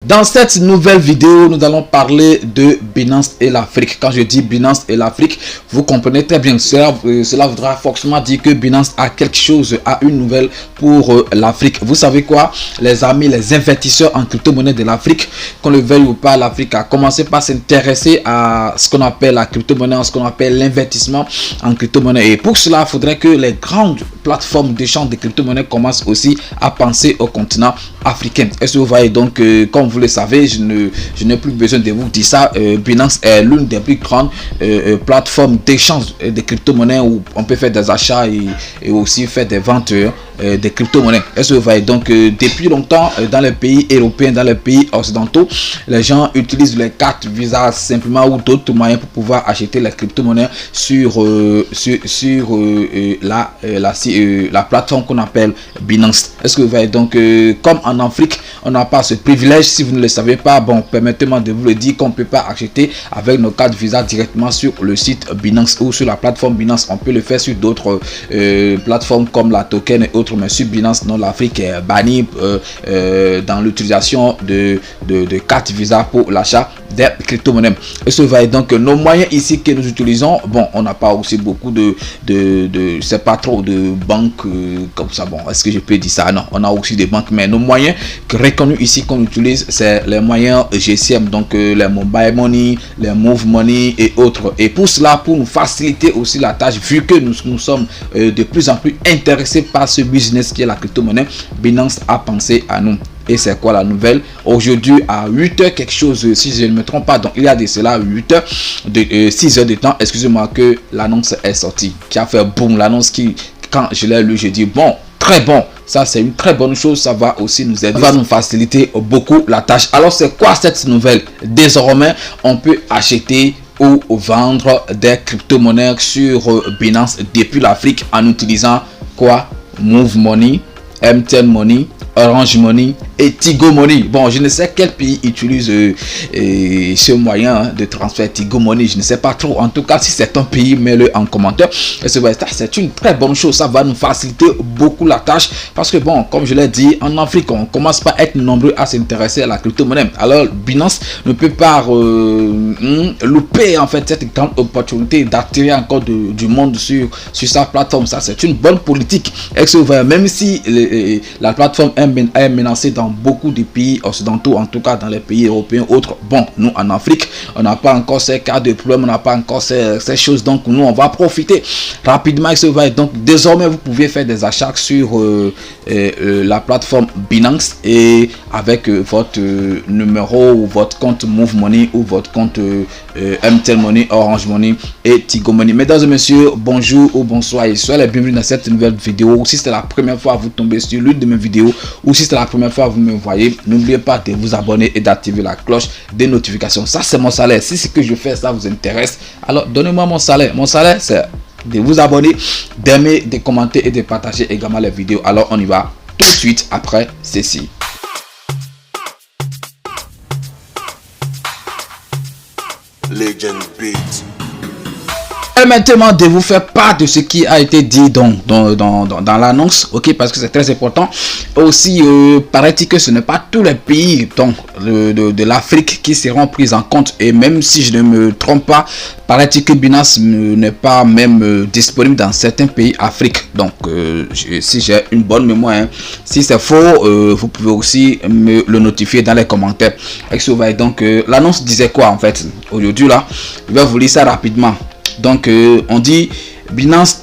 Dans cette nouvelle vidéo, nous allons parler de Binance et l'Afrique. Quand je dis Binance et l'Afrique, vous comprenez très bien. Cela voudra forcément dire que Binance a quelque chose, a une nouvelle pour l'Afrique. Vous savez quoi, les amis, les investisseurs en crypto-monnaie de l'Afrique, qu'on le veuille ou pas, l'Afrique a commencé par s'intéresser à ce qu'on appelle la crypto-monnaie, ce qu'on appelle l'investissement en crypto-monnaie. Et pour cela, il faudrait que les grandes plateformes d'échange de crypto-monnaie commencent aussi à penser au continent africain. Est-ce que vous voyez donc, comme vous le savez, je n'ai plus besoin de vous dire ça, Binance est l'une des plus grandes plateformes d'échange de crypto-monnaies où on peut faire des achats et aussi faire des ventes des crypto-monnaies. Est-ce que vous voyez donc, depuis longtemps dans les pays européens, dans les pays occidentaux, les gens utilisent les cartes Visa simplement ou d'autres moyens pour pouvoir acheter les crypto-monnaies sur la plateforme qu'on appelle Binance. Est-ce que vous voyez donc, comme en Afrique, on n'a pas ce privilège. Si vous ne le savez pas, bon, permettez-moi de vous le dire qu'on ne peut pas acheter avec nos cartes Visa directement sur le site Binance ou sur la plateforme Binance. On peut le faire sur d'autres plateformes comme la Token et autres, mais sur Binance, non, l'Afrique est bannie dans l'utilisation de cartes Visa pour l'achat des crypto-monnaies. Et ce va être donc nos moyens ici que nous utilisons. Bon, on n'a pas aussi beaucoup c'est pas trop de banques comme ça. Bon, est-ce que je peux dire ça? Non, on a aussi des banques, mais nos moyens reconnus ici qu'on utilise, c'est les moyens GCM, donc les mobile money, les move money et autres. Et pour cela, pour nous faciliter aussi la tâche, vu que nous sommes de plus en plus intéressés par ce business qui est la crypto-monnaie, Binance a pensé à nous. Et c'est quoi la nouvelle? Aujourd'hui à 8h quelque chose, si je ne me trompe pas, donc il y a de cela 8h, 6 heures de temps, excusez-moi, que l'annonce est sortie, qui a fait boum. L'annonce qui, quand je l'ai lu, j'ai dit bon, très bon, ça c'est une très bonne chose, ça va aussi nous aider, va nous faciliter beaucoup la tâche. Alors c'est quoi cette nouvelle? Désormais on peut acheter ou vendre des crypto-monnaies sur Binance depuis l'Afrique en utilisant quoi? Move Money, MTN Money, Orange Money et Tigo Money. Bon, je ne sais quel pays utilise ce moyen de transfert Tigo Money. Je ne sais pas trop. En tout cas, si c'est un pays, mets-le en commentaire. C'est une très bonne chose. Ça va nous faciliter beaucoup la tâche. Parce que bon, comme je l'ai dit, en Afrique, on commence pas à être nombreux à s'intéresser à la crypto-monnaie. Alors, Binance ne peut pas louper en fait cette grande opportunité d'attirer encore du monde sur sa plateforme. Ça, c'est une bonne politique. Même si la plateforme est menacée dans beaucoup de pays occidentaux, en tout cas dans les pays européens autres. Bon, nous en Afrique, on n'a pas encore ces cas de problème, on n'a pas encore ces choses, donc nous on va profiter rapidement. Donc désormais vous pouvez faire des achats sur la plateforme Binance et avec votre numéro ou votre compte Move Money ou votre compte MTN Money, Orange Money et Tigo Money. Mesdames et messieurs, bonjour ou bonsoir et soyez les bienvenus dans cette nouvelle vidéo. Si c'est la première fois que vous tombez sur l'une de mes vidéos ou si c'est la première fois que vous me voyez, n'oubliez pas de vous abonner et d'activer la cloche des notifications. Ça c'est mon salaire. Si ce que je fais ça vous intéresse, alors donnez-moi mon salaire. Mon salaire c'est de vous abonner, d'aimer, de commenter et de partager également les vidéos. Alors on y va tout de suite après ceci. Legend Beat. Permettez-moi de vous faire part de ce qui a été dit dans l'annonce, ok, parce que c'est très important. Aussi, paraît-il que ce n'est pas tous les pays de l'Afrique qui seront pris en compte. Et même si je ne me trompe pas, paraît-il que Binance n'est pas même disponible dans certains pays Afrique. Donc, si j'ai une bonne mémoire, hein, si c'est faux, vous pouvez aussi me le notifier dans les commentaires. Donc, l'annonce disait quoi en fait? Aujourd'hui là, je vais vous lire ça rapidement. Donc on dit Binance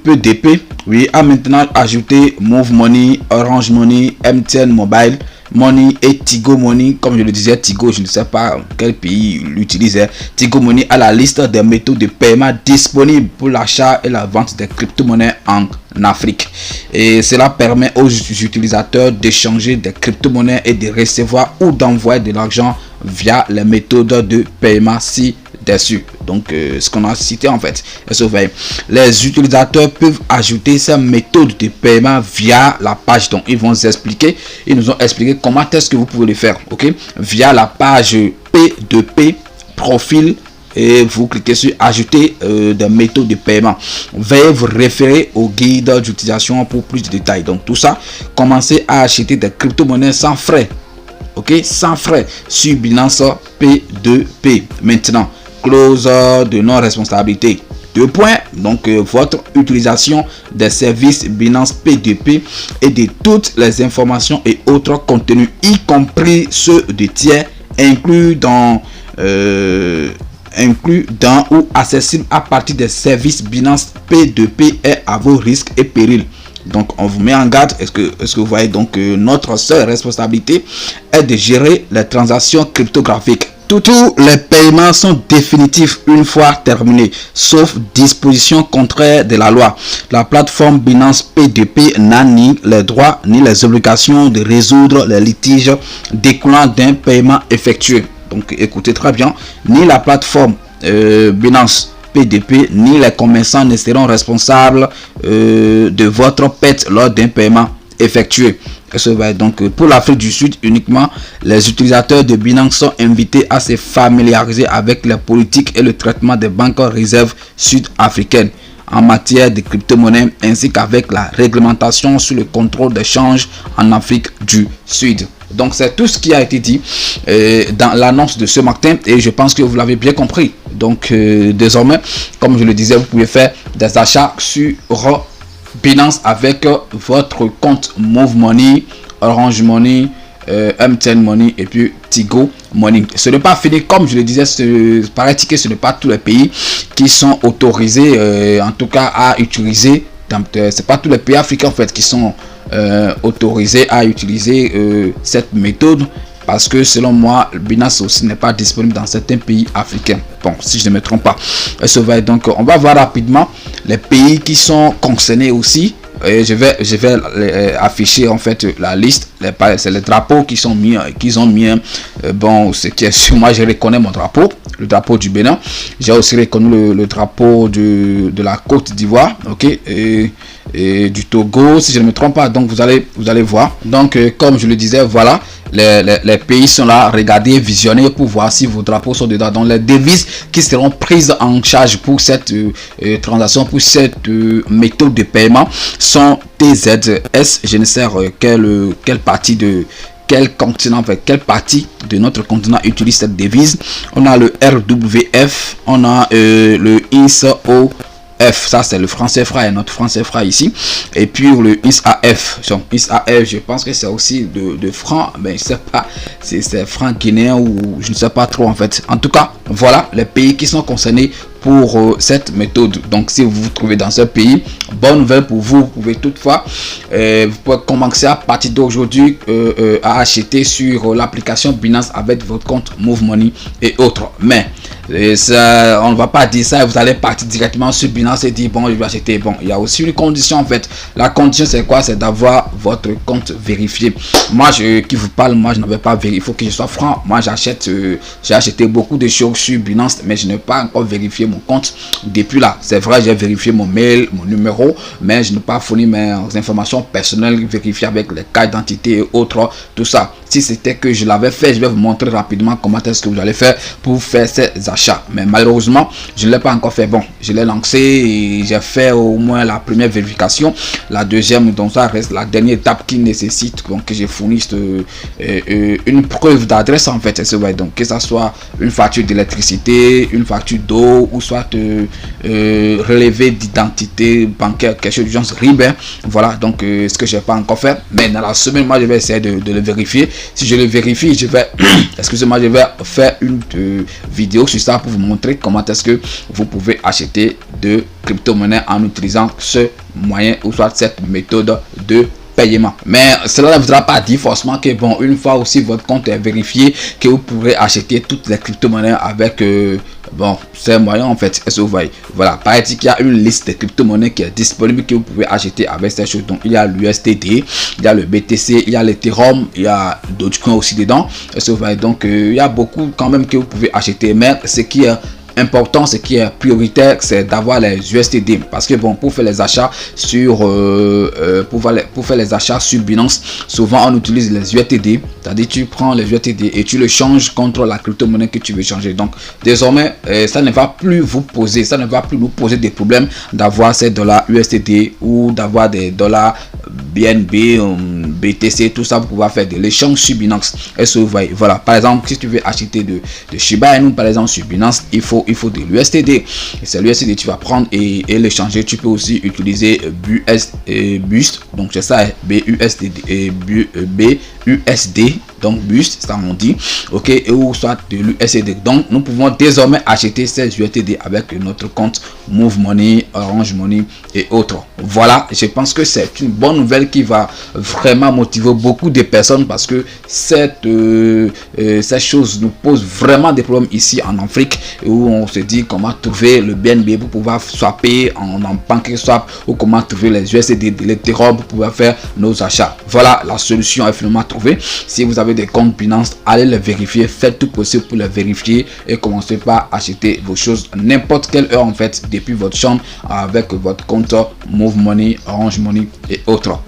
PDP oui, a maintenant ajouté Move Money, Orange Money, MTN Mobile Money et Tigo Money. Comme je le disais, Tigo, je ne sais pas quel pays l'utilisait. Tigo Money à la liste des méthodes de paiement disponibles pour l'achat et la vente des crypto-monnaies en Afrique. Et cela permet aux utilisateurs d'échanger des crypto-monnaies et de recevoir ou d'envoyer de l'argent via les méthodes de paiement ci-dessus. Donc ce qu'on a cité en fait. Les utilisateurs peuvent ajouter ces méthodes de paiement via la page. Donc ils vont nous expliquer, ils nous ont expliqué comment est-ce que vous pouvez le faire, ok, via la page P2P profil et vous cliquez sur ajouter des méthodes de paiement. Veuillez vous référer au guide d'utilisation pour plus de détails. Donc tout ça, commencez à acheter des crypto-monnaies sans frais. Ok, sans frais sur Binance P2P. Maintenant, clause de non-responsabilité. 2 points. Donc votre utilisation des services Binance P2P et de toutes les informations et autres contenus, y compris ceux de tiers, inclus dans ou accessibles à partir des services Binance P2P, est à vos risques et périls. Donc on vous met en garde. Est-ce que vous voyez? Donc notre seule responsabilité est de gérer les transactions cryptographiques. Tous les paiements sont définitifs une fois terminés, sauf disposition contraire de la loi. La plateforme Binance P2P n'a ni les droits ni les obligations de résoudre les litiges découlant d'un paiement effectué. Donc écoutez très bien, ni la plateforme Binance P2P ni les commerçants ne seront responsables de votre perte lors d'un paiement effectué. Donc pour l'Afrique du Sud uniquement, les utilisateurs de Binance sont invités à se familiariser avec les politiques et le traitement des banques réserves sud-africaines en matière de crypto-monnaie, ainsi qu'avec la réglementation sur le contrôle des changes en Afrique du Sud. Donc c'est tout ce qui a été dit dans l'annonce de ce matin, et je pense que vous l'avez bien compris. Donc désormais, comme je le disais, vous pouvez faire des achats sur Binance avec votre compte Move Money, Orange Money, MTN Money et puis Tigo Money. Ce n'est pas fini, comme je le disais, paraît-il que ce n'est pas tous les pays qui sont autorisés, en tout cas à utiliser. C'est pas tous les pays africains en fait qui sont autorisés à utiliser cette méthode. Parce que selon moi, Binance aussi n'est pas disponible dans certains pays africains. Bon, si je ne me trompe pas. Donc, on va voir rapidement les pays qui sont concernés aussi. Et je vais afficher en fait la liste. C'est les drapeaux qui ont mis. Bon, ce qui est sur moi, je reconnais mon drapeau, le drapeau du Bénin. J'ai aussi reconnu le drapeau de la Côte d'Ivoire, ok, et du Togo, si je ne me trompe pas. Donc vous allez voir. Donc comme je le disais, voilà, les pays sont là. Regardez, visionnez pour voir si vos drapeaux sont dedans. Donc les devises qui seront prises en charge pour cette transaction, pour cette méthode de paiement sont TZS. Je ne sais quelle partie de quel continent, avec quelle partie de notre continent utilise cette devise. On a le RWF, on a le ISOF, ça c'est le franc CFA et notre franc CFA ici, et puis le ISAF. Donc ISAF, je pense que c'est aussi de francs, mais je sais pas si c'est franc guinéen ou je ne sais pas trop en fait. En tout cas, voilà les pays qui sont concernés pour cette méthode. Donc si vous vous trouvez dans ce pays, bonne nouvelle pour vous. Vous pouvez toutefois vous pouvez commencer à partir d'aujourd'hui à acheter sur l'application Binance avec votre compte Move Money et autres. Mais ça, on ne va pas dire ça et vous allez partir directement sur Binance et dire bon, je vais acheter. Bon, il y a aussi une condition en fait. La condition c'est quoi? C'est d'avoir votre compte vérifié. Moi qui vous parle, moi je n'avais pas vérifié. Il faut que je sois franc. Moi j'ai acheté beaucoup de choses sur Binance, mais je n'ai pas encore vérifié mon compte depuis là. C'est vrai, j'ai vérifié mon mail, mon numéro, mais je n'ai pas fourni mes informations personnelles vérifiées avec les cartes d'identité et autres, tout ça. Si c'était que je l'avais fait, je vais vous montrer rapidement comment est-ce que vous allez faire pour faire ces achats. Mais malheureusement, je ne l'ai pas encore fait. Bon, je l'ai lancé et j'ai fait au moins la première vérification. La deuxième, donc ça reste la dernière étape qui nécessite donc que je fournisse une preuve d'adresse en fait. Donc que ça soit une facture d'électricité, une facture d'eau ou soit relevé d'identité bancaire, quelque chose du genre RIB. Voilà, donc ce que je n'ai pas encore fait. Mais dans la semaine, moi je vais essayer de le vérifier. Si je le vérifie, je vais excusez-moi, je vais faire une vidéo sur ça pour vous montrer comment est-ce que vous pouvez acheter de crypto-monnaie en utilisant ce moyen ou soit cette méthode de paiement. Mais cela ne voudra pas dire forcément que bon, une fois aussi votre compte est vérifié, que vous pourrez acheter toutes les crypto-monnaies avec bon, c'est moyen en fait. Est-ce que vous voyez? Voilà, paraît-il qu'il y a une liste de crypto-monnaies qui est disponible que vous pouvez acheter avec ces choses. Donc il y a l'USDT, il y a le BTC, il y a l'Ethereum, il y a d'autres coins aussi dedans. Est-ce que vous voyez? Donc il y a beaucoup quand même que vous pouvez acheter, mais ce qui est important, ce qui est prioritaire, c'est d'avoir les USDT, parce que bon, pour faire les achats sur pour faire les achats sur Binance, souvent on utilise les USDT, c'est-à-dire tu prends les USDT et tu le changes contre la crypto-monnaie que tu veux changer. Donc désormais ça ne va plus vous poser, ça ne va plus nous poser des problèmes d'avoir ces dollars USDT ou d'avoir des dollars BNB, BTC, tout ça. Vous pouvez faire de l'échange sur Binance. Et voilà, par exemple, si tu veux acheter de Shiba Inu par exemple sur Binance, il faut de l'USDT, et c'est l'USDT tu vas prendre et l'échanger. Tu peux aussi utiliser BUSD, donc c'est ça, BUSD, donc BUSD, ça on dit, ok, et ou soit de l'USDT. Donc nous pouvons désormais acheter ces USDT avec notre compte Move Money, Orange Money et autres. Voilà, je pense que c'est une bonne nouvelle qui va vraiment motiver beaucoup de personnes, parce que cette chose nous pose vraiment des problèmes ici en Afrique, où on se dit comment trouver le BNB pour pouvoir swapper en PancakeSwap, ou comment trouver les USDT, l'Ethereum pour pouvoir faire nos achats. Voilà, la solution est finalement trouvée. Si vous avez des comptes Binance, allez les vérifier, faites tout possible pour les vérifier et commencez par acheter vos choses n'importe quelle heure en fait, depuis votre chambre, avec votre compte Move Money, Orange Money et autres.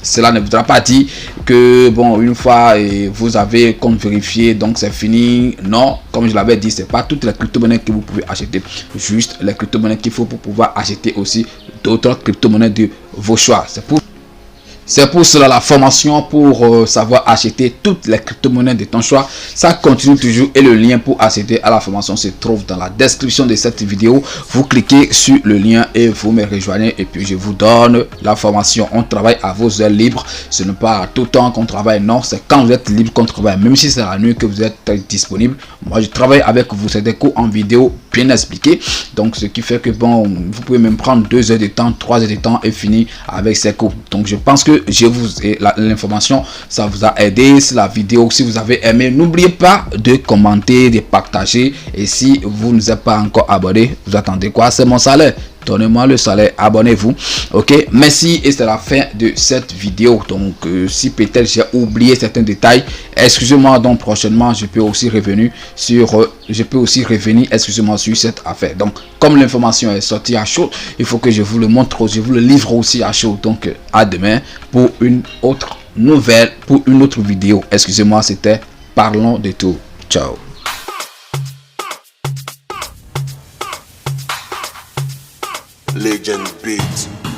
Cela ne voudra pas dire que bon, une fois vous avez compte vérifié, donc c'est fini. Non, comme je l'avais dit, c'est pas toutes les crypto-monnaies que vous pouvez acheter, juste les crypto-monnaies qu'il faut pour pouvoir acheter aussi d'autres crypto-monnaies de vos choix. C'est pour cela la formation pour savoir acheter toutes les crypto-monnaies de ton choix, ça continue toujours, et le lien pour accéder à la formation se trouve dans la description de cette vidéo. Vous cliquez sur le lien et vous me rejoignez, et puis je vous donne la formation. On travaille à vos heures libres, ce n'est pas tout le temps qu'on travaille, non, c'est quand vous êtes libre qu'on travaille, même si c'est la nuit que vous êtes disponible. Moi je travaille avec vous, c'est des cours en vidéo bien expliqués, donc ce qui fait que bon, vous pouvez même prendre 2 heures de temps, 3 heures de temps et finir avec ces cours. Donc je pense que je vous ai l'information, ça vous a aidé. Si la vidéo, si vous avez aimé, n'oubliez pas de commenter, de partager, et si vous ne êtes pas encore abonné, vous attendez quoi? C'est mon salaire, donnez-moi le salaire, abonnez-vous. Ok, merci, et c'est la fin de cette vidéo. Donc si peut-être j'ai oublié certains détails, excusez-moi. Donc prochainement je peux aussi revenir sur excusez-moi, sur cette affaire. Donc comme l'information est sortie à chaud, il faut que je vous le montre, je vous le livre aussi à chaud. Donc à demain pour une autre nouvelle, pour une autre vidéo. Excusez-moi, c'était Parlons de tout. Ciao. Legend Beat.